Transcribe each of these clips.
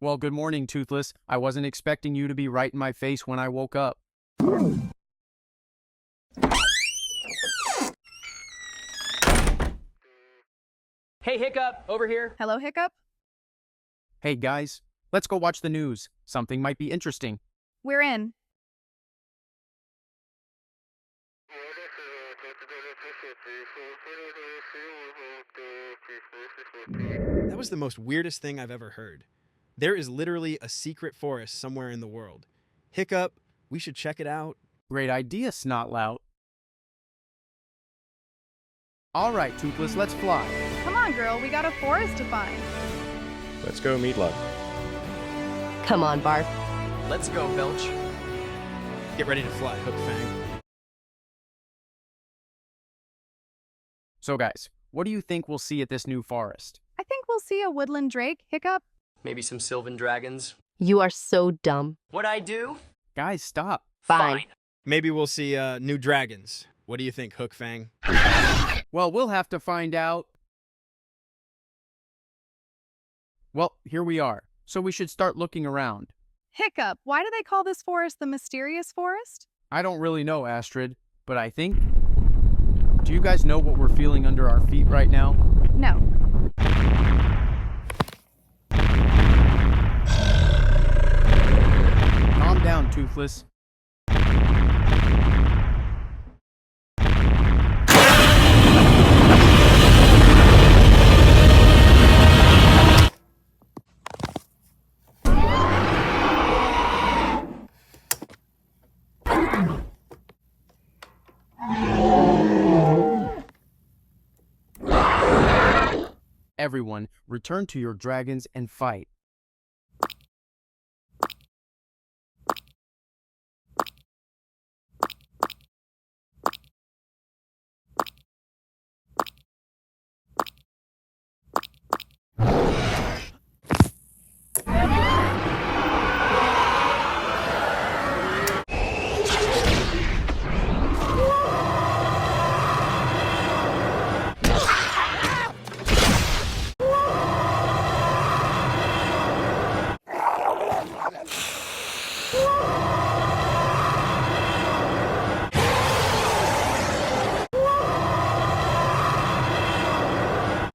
Well, good morning, Toothless. I wasn't expecting you to be right in my face when I woke up. Hey, Hiccup, over here. Hello, Hiccup? Hey, guys, let's go watch the news. Something might be interesting. We're in. That was the most weirdest thing I've ever heard. There is literally a secret forest somewhere in the world. Hiccup, we should check it out. Great idea, Snotlout. All right, Toothless, let's fly. Come on, girl, we got a forest to find. Let's go, Meatloaf. Come on, Barf. Let's go, Belch. Get ready to fly, Hook Fang. So, guys, what do you think we'll see at this new forest? I think we'll see a woodland drake, Hiccup. Maybe some sylvan dragons. You are so dumb. What'd I do? Guys, stop. Fine. Maybe we'll see new dragons. What do you think, Hook Fang? Well, we'll have to find out. Well, here we are. So we should start looking around. Hiccup, why do they call this forest the Mysterious Forest? I don't really know, Astrid, but I think... Do you guys know what we're feeling under our feet right now? No. Calm down, Toothless. Everyone, return to your dragons and fight.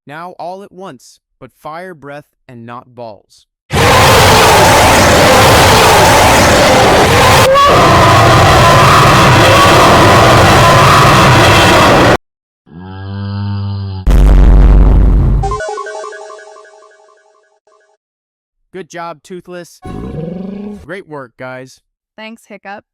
Now all at once, but fire breath and not balls. Good job, Toothless. Great work, guys. Thanks, Hiccup.